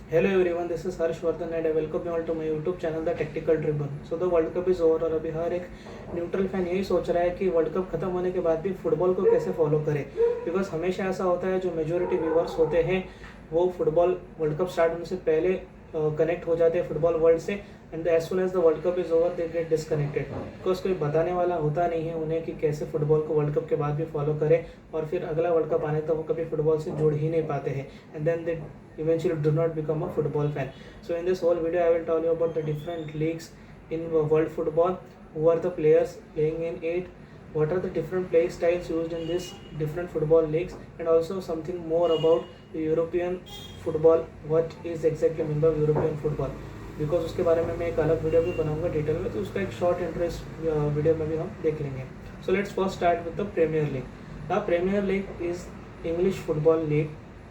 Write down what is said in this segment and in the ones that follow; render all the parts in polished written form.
Hello everyone, this is Harsh Vardhan and I welcome you all to my YouTube channel The Tactical Tribune. So the world cup is over और अभी हर एक neutral fan यही सोच रहा है कि world cup खत्म होने के बाद भी फुटबॉल को कैसे फॉलो करे, बिकॉज हमेशा ऐसा होता है जो मेजोरिटी व्यूवर्स होते हैं वो फुटबॉल वर्ल्ड कप स्टार्ट होने से पहले कनेक्ट हो जाते हैं फुटबॉल वर्ल्ड से, and as soon as the world cup is over they get disconnected, because कोई बताने वाला होता नहीं है उन्हें कि कैसे फुटबॉल को वर्ल्ड कप के बाद भी फॉलो करें, और फिर अगला वर्ल्ड कप आने तक वो कभी फुटबॉल से जुड़ ही नहीं पाते हैं, and then they eventually do not become a football fan. So in this whole video I will tell you about the different leagues in world football, who are the players playing in it, what are the different play styles used in these different football leagues, and also something more about the European football, what is exactly meant by European football, because उसके बारे में मैं एक अलग video भी बनाऊंगा detail में, तो उसका एक शॉर्ट इंटरेस्ट वीडियो में भी हम देख लेंगे. So let's first start with the premiere league. The premiere league is English football league,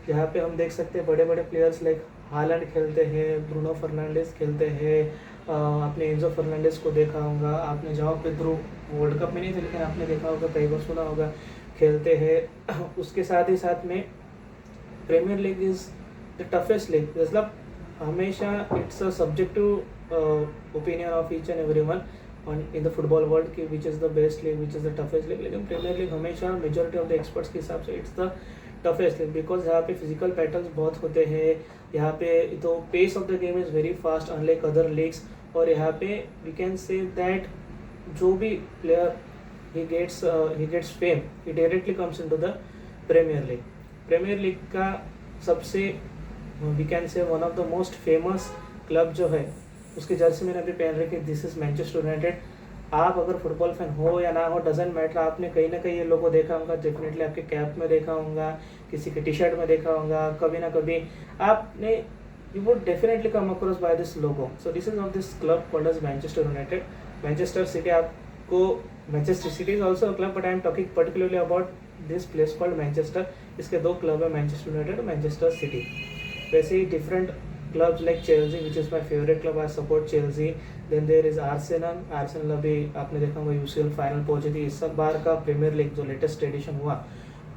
जहाँ पे हम देख सकते हैं बड़े बड़े प्लेयर्स लाइक हालैंड खेलते हैं, ब्रूनो फर्नांडिस खेलते हैं, आपने एंजो फर्नांडिस को देखा होगा, आपने जाओ पेद्रो वर्ल्ड कप में नहीं थे लेकिन आपने देखा होगा, कई बार सुना होगा, खेलते हैं. उसके साथ ही साथ में premier league is the toughest league, मतलब हमेशा it's a subjective opinion of each and every one on in the football world की which is the best league, which is the toughest league, लेकिन प्रीमियर लीग हमेशा majority of the experts के हिसाब से it's the toughest league, because यहाँ पे physical patterns बहुत होते हैं, यहाँ पे तो pace of the game is very fast unlike other leagues, और यहाँ पे वी कैन से दैट जो भी प्लेयर ही गेट्स फेम ही directly comes into the premiere league. Premier league का सबसे we can say one of the most famous club जो है उसकी जर्सी मैंने अभी पहन रखी, दिस इज मैनचेस्टर यूनाइटेड. आप अगर फुटबॉल फैन हो या ना हो डजेंट मैटर, आपने कहीं ना कहीं ये लोगों को देखा होगा, डेफिनेटली आपके कैप में देखा होगा, किसी के टी शर्ट में देखा होगा, कभी ना कभी आपने you would definitely come across by this logo. So this is of this club called as Manchester United. Manchester City आपको Manchester City is also a club, but I am talking particularly about this place called Manchester. इसके दो club है, Manchester United और Manchester City. वैसे ही different clubs like Chelsea, which is my favorite club, I support Chelsea. Then there is Arsenal. Arsenal अभी आपने देखा होगा UCL फाइनल पहुंची थी. इस बार का प्रीमियर लीग जो लेटेस्ट एडिशन हुआ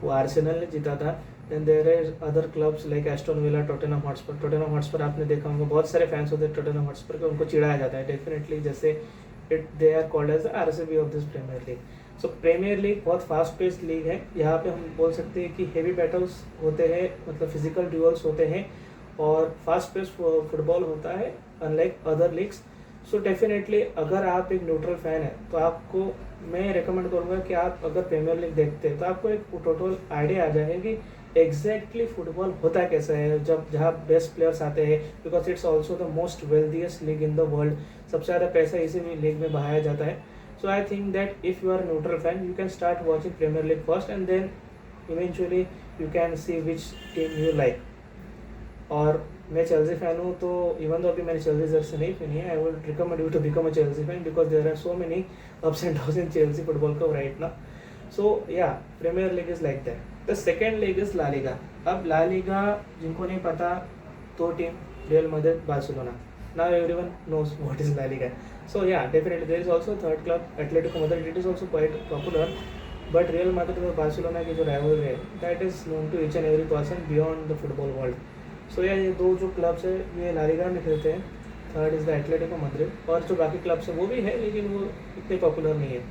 वो आर्सेनल ने जीता था. Then there is other clubs like Aston Villa, Tottenham Hotspur. Tottenham Hotspur आपने देखा होगा, बहुत सारे फैंस होते हैं Tottenham Hotspur के, उनको चिढ़ाया जाता है डेफिनेटली, जैसे they are called as RCB of this premier league. So premier league बहुत फास्ट पेस्ड लीग है. यहाँ पे हम बोल सकते हैं कि हेवी बैटल्स होते हैं, मतलब फिजिकल ड्यूअल्स होते हैं और फास्ट पेस फुटबॉल होता है unlike other leagues. So definitely अगर आप एक न्यूट्रल फैन है तो आपको मैं रिकमेंड करूँगा कि आप अगर प्रीमियर लीग देखते हैं तो आपको एक टोटल आइडिया आ जाएगा कि एग्जैक्टली फुटबॉल होता कैसा है, जब जहाँ बेस्ट प्लेयर्स आते हैं, because it's also the most wealthiest league in the world. सबसे ज़्यादा पैसा इसी लीग में बहाया जाता है. So I think that if you are neutral fan you can start watching premier league first and then eventually you can see which team you like. और मैं चेल्सी फैन हूँ, तो इवन तो अभी मैंने चेल्सी जर्सी नहीं पहनी है, I would recommend you to become a Chelsea fan because there are so many ups and downs in Chelsea football club right now. So yeah premier league is like that. The second league is La Liga. अब La Liga जिनको नहीं पता, दो team Real Madrid Barcelona. Now everyone knows what is La Liga. So yeah definitely there is also third club Atletico Madrid. It is also quite popular, but Real Madrid और Barcelona की जो rivalry है that is known to each and every person beyond the football world. So yeah ये दो जो clubs है ये ला Liga में खेलते हैं. Third is the Atletico Madrid, और जो बाकी क्लब्स है वो भी है लेकिन वो इतने पॉपुलर नहीं है.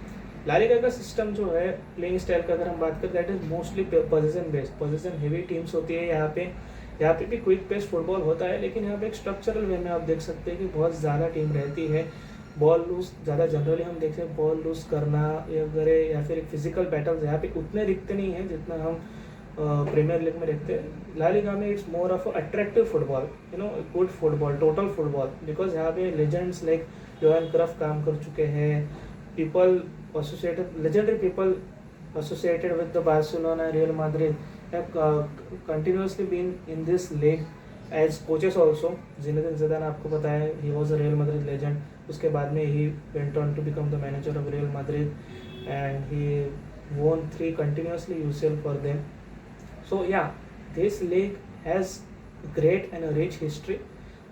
ला लीगा का सिस्टम जो है प्लेइंग स्टाइल का अगर हम बात करें that is mostly position based. Position heavy teams होती है यहाँ पे भी क्विक पेस फुटबॉल होता है, लेकिन यहाँ पे एक स्ट्रक्चरल वे में आप देख सकते हैं कि बहुत ज़्यादा टीम रहती है. बॉल लूज ज़्यादा जनरली हम देखते हैं, बॉल लूज करना या फिर फिजिकल बैटल्स यहाँ पे उतने दिखते नहीं हैं जितना हम प्रीमियर लीग में देखते हैं. ला लीगा में it's more of attractive football, you know good football, total football, because यहाँ पे लेजेंड्स लाइक जोहान क्रफ काम कर चुके हैं. People associated, legendary people associated with the Barcelona, Real Madrid have continuously been in this league as coaches also. Zinedine Zidane आपको पता है he was a Real Madrid legend. उसके बाद में he went on to become the manager of Real Madrid and he won 3 continuously UCL for them. So yeah, this league has great and a rich history.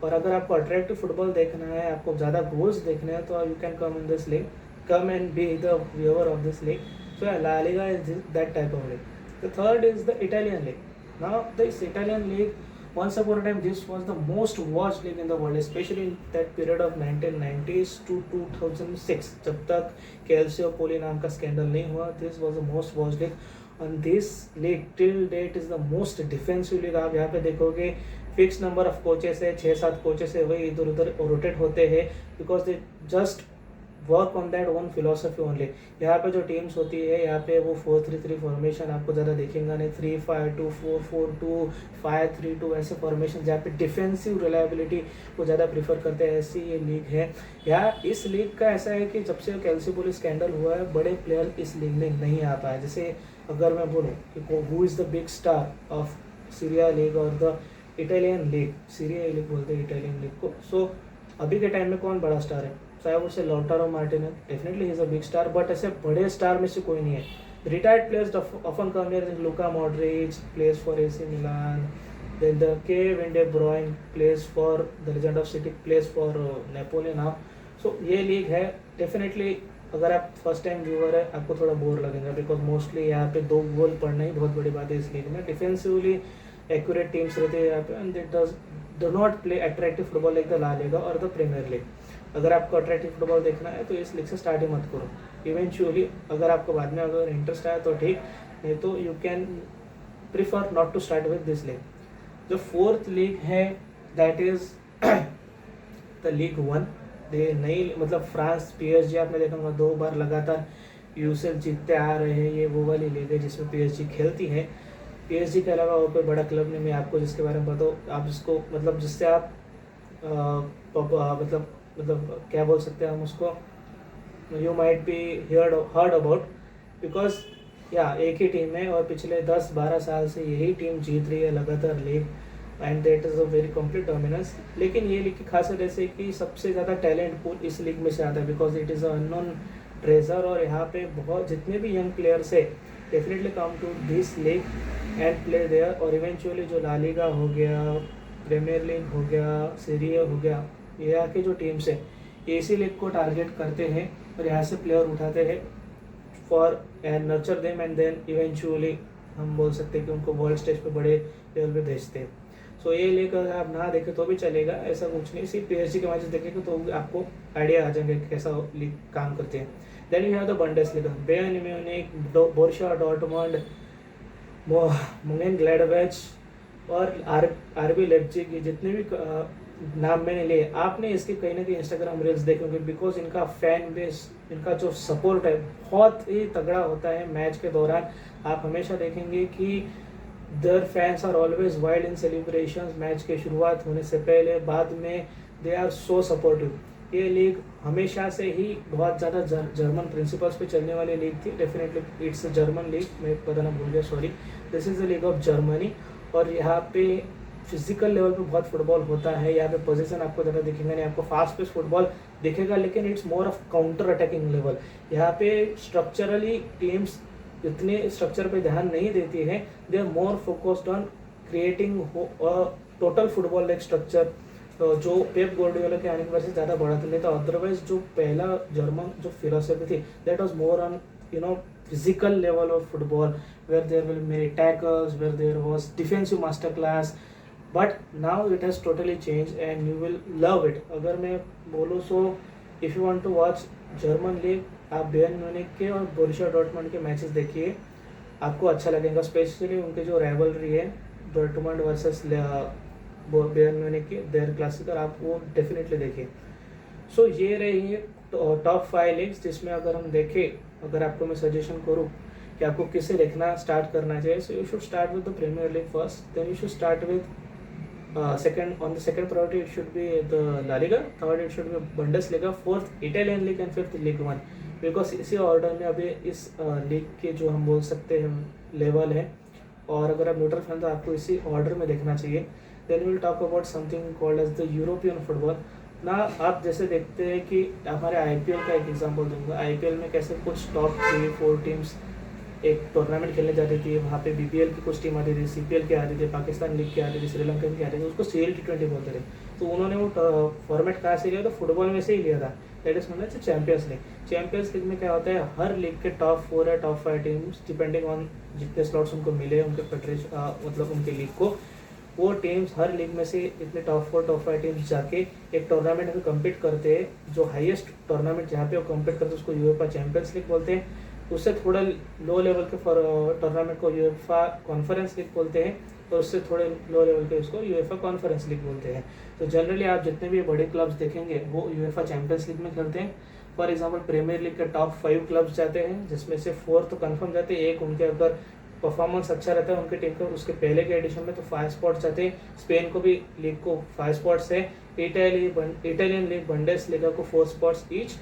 और अगर आपको attractive football देखना है, आपको ज़्यादा गोल्स देखने हैं, तो you can come in this league, come and be the viewer of this league. So La Liga is that type of league. The third is the Italian league. Now this Italian league once upon a time this was the most watched league in the world, especially in that period of 1990s to 2006, जब तक Calcio पोली नाम का scandal नहीं हुआ. This was the most watched league. On this league till date is the most defensive league. आप यहाँ पे देखोगे फिक्स नंबर ऑफ कोचेस है, 6-7 कोचेस है, वही इधर उधर रोटेट होते हैं because they just work on that one philosophy only. यहाँ पे जो टीम्स होती है यहाँ पे वो 4-3-3 फॉर्मेशन आपको ज़्यादा दिखेगा नहीं, 3-5-2, 4-4-2, 5-3-2 ऐसे फॉर्मेशन जहाँ पे डिफेंसिव रिलायबिलिटी को ज़्यादा प्रीफर करते हैं, ऐसी ये लीग है. यहाँ इस लीग का ऐसा है कि जब से कैल्सियोपोली स्कैंडल हुआ है बड़े प्लेयर इस लीग में नहीं आ पाए. जैसे अगर मैं बोलूँ कि who is the big star of Serie A league और the Italian league, Serie A league बोलते हैं इटालियन लीग को. सो अभी के टाइम में कौन बड़ा स्टार है? चाहे वो से Lautaro Martinez, definitely he is a big star, but ऐसे बड़े स्टार में से कोई नहीं है. Retired players often come here, Luka Modric place for AC Milan, then the Kevin De Bruyne plays for the legend of City, plays for Napoli now. So ये league है definitely. अगर आप फर्स्ट टाइम व्यूअर है आपको थोड़ा bore लगेगा because mostly यहाँ पे 2 गोल पड़ना ही बहुत बड़ी बात है इस लीग में. डिफेंसिवली एक्यूरेट टीम्स रहते हैं यहाँ पे and they do not play attractive football like the La Liga और द प्रीमियर लीग. अगर आपको अट्रैक्टिव फुटबॉल देखना है तो इस लीग से स्टार्ट ही मत करो. इवेंचुअली अगर आपको बाद में अगर इंटरेस्ट आया तो ठीक, नहीं तो you can prefer not to start with this league. जो फोर्थ लीग है that is the league 1. They नई मतलब फ्रांस PSG आपने देखा होगा 2 बार लगातार यूसीएल जीतते आ रहे हैं. ये वो वाली लीग है जिसमें PSG खेलती है. PSG के अलावा और कोई बड़ा क्लब नहीं. मैं आपको जिसके बारे में बताऊँ, आप जिसको मतलब जिससे आप मतलब क्या बोल सकते हैं हम उसको, you might be heard about because या एक ही टीम है और पिछले 10-12 साल से यही टीम जीत रही है लगातार league and that is a very complete dominance. लेकिन ये लीग की खासियत ऐसे कि सबसे ज़्यादा टैलेंट पूल इस लीग में से आता है because it is a unknown treasure. और यहाँ पे बहुत जितने भी यंग प्लेयर्स है definitely come to this league and play there. और इवेंचुअली जो ला लीगा हो गया, प्रीमियर लीग हो गया, सीरिया हो गया, ये यहाँ के जो टीम्स है इसी लीग को टारगेट करते हैं और यहाँ से प्लेयर उठाते हैं for and nurture them and then eventually हम बोल सकते हैं कि उनको वर्ल्ड स्टेज पे बड़े लेवल पे भेजते हैं. सो ये लीग अगर आप ना देखें तो भी चलेगा, ऐसा कुछ नहीं. सिर्फ PSG के मैचेस देखेंगे तो आपको आइडिया आ जाएंगे कैसा लीग काम करते हैं. Then you have the Bundesliga, Bayern Munich, Borussia Dortmund, मönchengladbach और आरबी लाइप्जिग. ये जितने भी नाम मैंने लिए आपने इसके कहीं ना कहीं इंस्टाग्राम रील्स देखे होंगे बिकॉज इनका फैन बेस, इनका जो सपोर्ट है बहुत ही तगड़ा होता है. मैच के दौरान आप हमेशा देखेंगे कि their fans are always wild in celebrations. Match के शुरुआत होने से पहले, बाद में, दे आर सो सपोर्टिव. ये लीग हमेशा से ही बहुत ज़्यादा जर्मन प्रिंसिपल्स पे चलने वाली लीग थी. Definitely it's a German league, मैं बताना भूल गया, sorry. This is the league of Germany. और यहाँ पे फिजिकल लेवल पे बहुत फुटबॉल होता है. यहाँ पे पोजीशन आपको ज़्यादा दिखेगा नहीं, आपको फास्ट पेस फुटबॉल दिखेगा लेकिन it's more of counter attacking level. यहाँ पे स्ट्रक्चरली टीम्स इतने स्ट्रक्चर पे ध्यान नहीं देती है. They are more focused on creating total football like structure जो पेप गार्डियोला के आने के बाद से ज़्यादा बढ़ा था. नहीं तो अदरवाइज जो पहला जर्मन जो फिलोसफी थी that was more on physical level of football where there will be many tackles, where there was defensive masterclass. But now it has totally changed and you will love it. अगर मैं बोलूँ सो if you want to watch German league आप Bayern Munich के और Borussia Dortmund के matches देखिए, आपको अच्छा लगेगा. स्पेशली उनके जो राइवलरी है डॉर्टमुंड वर्सेस बायर्न म्यूनिख की, देयर क्लासिकर, आप वो डेफिनेटली देखिए. सो ये रही है टॉप 5 लीग्स जिसमें अगर हम देखें, अगर आपको मैं सजेशन करूँ कि आपको किसे देखना स्टार्ट करना चाहिए, so you should start with the premiere league first, then you should start with second. On the second priority it should be the La Liga, third it should be Bundesliga, fourth Italian league and fifth League One. Because इसी order में अभी इस league के जो हम बोल सकते हैं लेवल है, और अगर आप न्यूट्रल फैन तो आपको इसी ऑर्डर में देखना चाहिए. Then will talk about something called as the European football. ना आप जैसे देखते हैं कि हमारे IPL का एक एग्जांपल दूंगा. IPL में कैसे कुछ टॉप 3-4 टीम्स एक टूर्नामेंट खेलने जाती थी, वहाँ पे BPL की कुछ टीम आती थी, CPL के आती थी, पाकिस्तान लीग के आती थी, श्रीलंकन के आती थी, उसको CL T20 बोलते थे. तो उन्होंने वो फॉर्मेट कहाँ से लिया, तो फुटबॉल में से ही लिया था. दैट इज मतलब चैंपियंस लीग. चैंपियंस लीग में क्या होता है, हर लीग के टॉप 4 या टॉप 5 टीम्स डिपेंडिंग ऑन जितने स्लॉट्स उनको मिले उनके फेडरेशन मतलब उनके लीग को, वो टीम्स हर लीग में से इतने टॉप 4 टॉप 5 टीम्स जाके एक टूर्नामेंट में कम्पीट करते हैं, जो हाईएस्ट टूर्नामेंट जहाँ पे वो कम्पीट करते हैं उसको यूएफा चैंपियंस लीग बोलते हैं। उससे थोड़ा लो लेवल के टूर्नामेंट को यूएफा कॉन्फ्रेंस लीग बोलते हैं, और उससे थोड़े लो लेवल के उसको यूएफा कॉन्फ्रेंस लीग बोलते हैं। तो जनरली आप जितने भी बड़े क्लब्स देखेंगे वो यूएफा चैंपियंस लीग में खेलते हैं। फॉर एग्जांपल प्रीमियर लीग के टॉप 5 क्लब्स जाते हैं, जिसमें से 4 तो कंफर्म जाते हैं, एक उनके अगर परफॉर्मेंस अच्छा रहता है उनके टीम का, उसके पहले के एडिशन में तो 5 स्पॉट्स जाते हैं। स्पेन को भी लीग को 5 स्पॉट्स है, इटालियन लीग बंडेस लीगा को 4 स्पॉट्स ईच,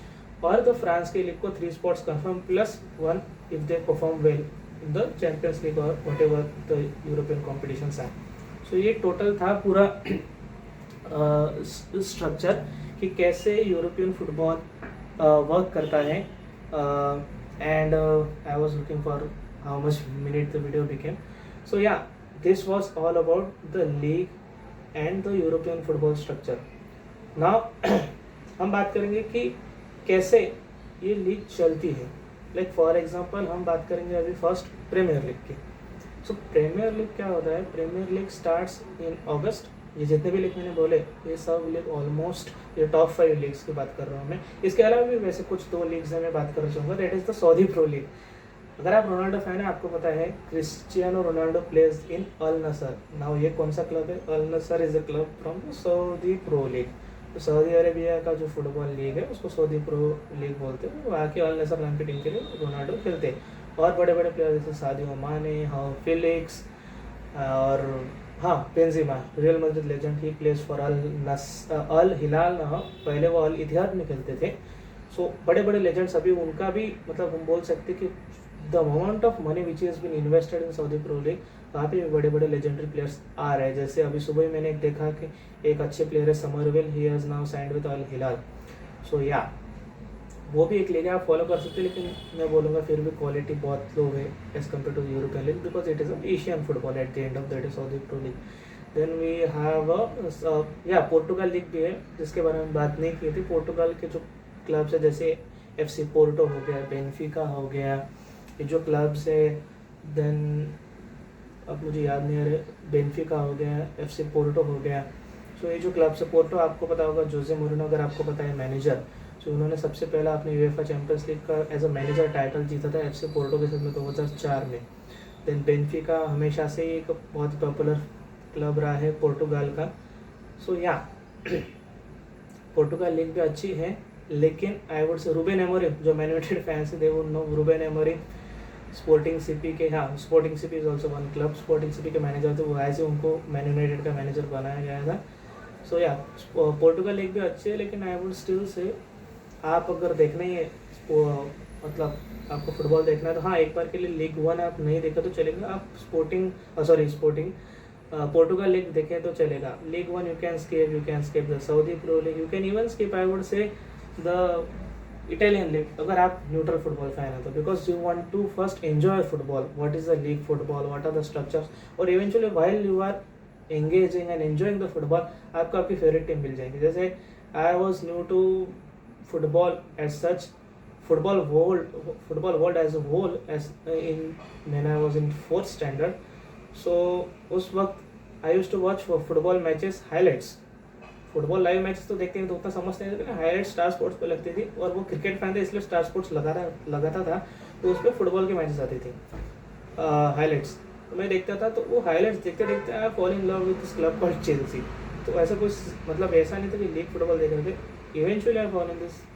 और द फ्रांस की लीग को 3 spots confirm plus 1 if they perform well in the Champions League और whatever the European competitions are. So ये टोटल था पूरा स्ट्रक्चर कि कैसे यूरोपियन फुटबॉल वर्क करता है। And I was looking for how much minute the video became. So yeah, this was all about the league and the European football structure. Now हम बात करेंगे कि कैसे ये लीग चलती है। लाइक फॉर एग्जांपल हम बात करेंगे अभी फर्स्ट प्रीमियर लीग की। सो प्रीमियर लीग क्या होता है? प्रीमियर लीग स्टार्ट्स इन अगस्त। ये जितने भी लीग मैंने बोले ये सब लीग ऑलमोस्ट ये टॉप 5 लीग्स की बात कर रहा हूँ मैं। इसके अलावा भी वैसे कुछ 2 लीग्स हैं मैं बात करना चाहूँगा, that is the Saudi Pro League. अगर आप रोनाल्डो फैन है आपको पता है Cristiano Ronaldo plays in Al Nassr. Now ये कौन सा क्लब है? Al Nassr is a club from Saudi Pro League. तो सऊदी अरेबिया का जो फुटबॉल लीग है उसको सऊदी प्रो लीग बोलते हैं। वहाँ के अल नसर नाम की टीम के लिए रोनाल्डो खेलते हैं। और बड़े बड़े प्लेयर जैसे सादियो माने, फिलिक्स और Benzema, Real Madrid legend, he plays for Al Hilal. पहले वो अल इतिहाद में खेलते थे। सो बड़े बड़े लेजेंड्स अभी उनका भी मतलब हम बोल सकते कि the amount of money which is been invested in Saudi Pro League, वहाँ पे बड़े बड़े लेजेंडरी प्लेयर्स आ रहे हैं। जैसे अभी सुबह मैंने एक देखा कि एक अच्छे प्लेयर है Summerville, he has now signed with Al Hilal. So yeah वो भी एक लीग है, आप फॉलो कर सकते हैं, लेकिन मैं बोलूँगा फिर भी क्वालिटी बहुत लो है as compare to European league, because it is a Asian football at the end of that is Saudi Pro League. Then we have Portugal league भी है, जिसके बारे में बात नहीं की थी। पोर्टुगल के जो क्लब्स है जैसे FC पोर्टो हो गया, बेनफिका हो गया, ये जो क्लब्स है, देन अब मुझे याद नहीं आ रहे, बेनफिका हो गया, FC पोर्टो हो गया। सो ये जो क्लब्स है, पोर्टो आपको पता होगा जोसे मोरिनो अगर आपको पता है मैनेजर, सो उन्होंने सबसे पहला अपने यूएफा चैंपियंस लीग का एज अ मैनेजर टाइटल जीता था FC पोर्टो के साथ में 2004 में। देन बेनफिका हमेशा से एक बहुत पॉपुलर क्लब रहा है पोर्टुगाल का। सो या पोर्टुगाल लीग भी अच्छी है, लेकिन I would say Ruben Amorim जो Man United fans they would know Ruben Amorim Sporting CP के, Sporting CP is also one club. Sporting CP के मैनेजर थे वो, ऐसे उनको मैन यूनाइटेड का मैनेजर बनाया गया था। सो या पोर्टुगल लीग भी अच्छी है, लेकिन आई वुड स्टिल से आप अगर देखना ही है मतलब आपको फुटबॉल देखना है तो एक बार के लिए लीग 1 आप नहीं देखा तो चलेगा, आप स्पोर्टिंग पोर्टुगल लीग देखें तो चलेगा। League 1 you can skip the Saudi Pro League, you can even skip I would say the Italian league अगर आप न्यूट्रल फुटबॉल फैन है तो, because you want to first enjoy football, what is the league football, what are the structures, और eventually while you are engaging and enjoying the football आपको आपकी favourite team मिल जाएगी। जैसे I was new to football as such, football world as a whole as in when I was in 4th standard. So उस वक्त I used to watch football matches highlights. Football live matches तो देखते हैं तो उतना समझते नहीं थे, लेकिन हाईलाइट स्टार स्पोर्ट्स पे लगती थी, और वो क्रिकेट फैन थे इसलिए स्टार स्पोर्ट्स लगाता था, तो उस पर फुटबॉल के मैचेस आती थी हाईलाइट्स, तो मैं देखता था। तो वो हाईलाइट्स देखते देखते आई fall in love with this club called Chelsea. तो ऐसा कुछ मतलब ऐसा नहीं था कि लीग फुटबॉल देख रहे थे, eventually I fall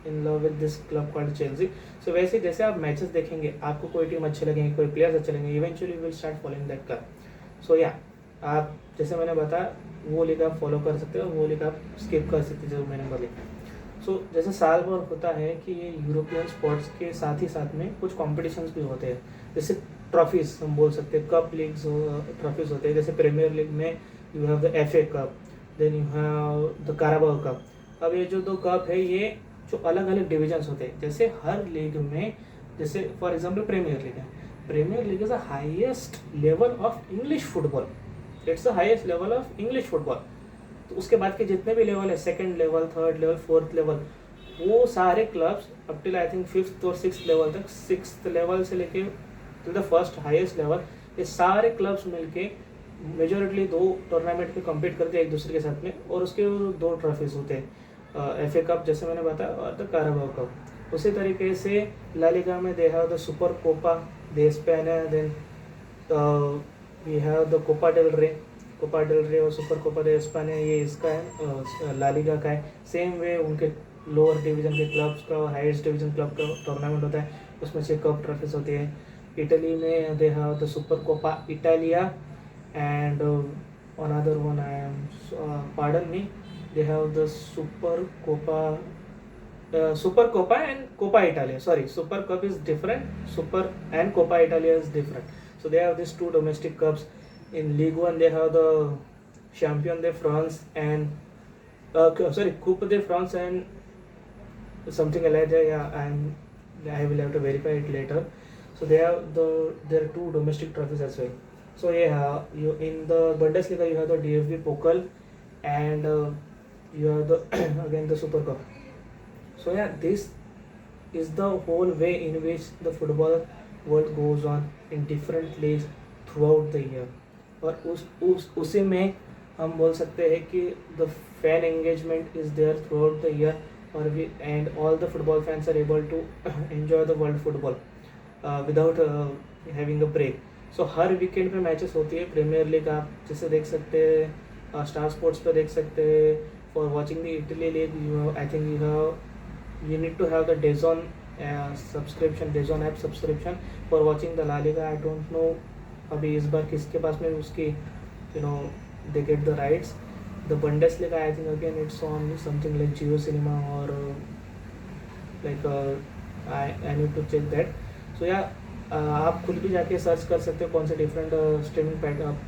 in love with this club called Chelsea. So वैसे जैसे आप मैचेस देखेंगे आपको कोई टीम अच्छे लगेंगे, कोई प्लेयर्स अच्छे लगेंगे, eventually will start following that club. So yeah आप जैसे मैंने बताया वो लीग आप फॉलो कर सकते हो, वो लीग आप स्किप कर सकते हो जो मैंने बोली। सो जैसे साल भर होता है कि ये यूरोपियन स्पोर्ट्स के साथ ही साथ में कुछ कॉम्पिटिशन्स भी होते हैं, जैसे ट्रॉफीज हम बोल सकते हैं, कप लीग्स ट्रॉफीज होते हैं। जैसे प्रीमियर लीग में you have the FA Cup, then you have the Carabao Cup. अब ये जो 2 कप है ये जो अलग अलग डिविजन्स होते हैं, जैसे हर लीग में, जैसे फॉर एग्जाम्पल प्रीमियर लीग है, Premier league is the highest level of English football, it's the highest level of English football. तो उसके बाद के जितने भी लेवल है, 2nd level, 3rd level, 4th level, वो सारे clubs up till I think 5th और 6th लेवल तक, 6th लेवल से लेके to the first highest level, ये सारे क्लब्स मिलके मेजोरिटली 2 टूर्नामेंट में कम्पीट करते हैं एक दूसरे के साथ में, और उसके 2 ट्रॉफीज़ होते हैं, FA कप जैसे मैंने बताया और द काराबाओ कप। उसी तरीके से ला लीगा में they have the Super Copa de Spain, then we have the Copa del Rey और सुपर कोपा दे स्पेन, ये इसका है, ला लीगा का है। सेम वे उनके लोअर डिवीज़न के क्लब्स का और हाईएस्ट डिवीज़न क्लब का टूर्नामेंट होता है, उसमें से कप ट्रॉफीज होती है। इटली में they have the Super Coppa Italia and another one I am pardon me, they have the Super Copa and Coppa Italia. Sorry, Super Cup is different. Super and Coppa Italia is different. So they have these 2 domestic cups. In Ligue 1 they have the Champion de France and Coupe de France and something like that. Yeah, I will have to verify it later. So they have their 2 domestic trophies as well. So yeah, you in the Bundesliga you have the DFB Pokal and you have the again the Super Cup. So yeah, this is the whole way in which the football world goes on in different leagues throughout the year. और उसी में हम बोल सकते हैं कि the fan engagement is there throughout the year, और we and all the football fans are able to enjoy the world football without having a break. So her weekend पे मैचेस होती है। प्रीमियर लीग आप जैसे देख सकते हैं, star sports पे देख सकते हैं। For watching the Italy league you need to have the DAZN subscription, DAZN app subscription for watching the La Liga. I don't know अभी इस बार किसके पास में उसकी they get the rights. The Bundesliga, I think again it's on something like Geo Cinema or I need to check that. So yeah, आप खुद भी जाके search कर सकते हो कौन से डिफरेंट स्ट्रीमिंग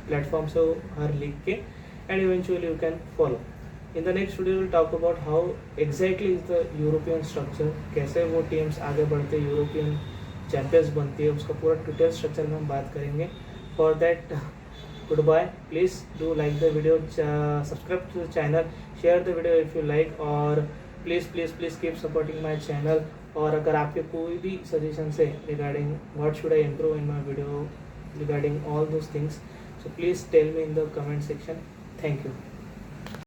प्लेटफॉर्म्स हो हर लीग के, and eventually you can follow. In the next video will talk about how exactly is the European structure, कैसे वो टीम्स आगे बढ़ते यूरोपियन चैंपियंस बनती है, उसका पूरा डिटेल स्ट्रक्चर में हम बात करेंगे। For that goodbye, please do like the video, subscribe to the channel, share the video if you like, और please keep supporting my channel. और अगर आपके कोई भी सजेशन है regarding what should I improve in my video regarding all those things, so please tell me in the comment section. Thank you.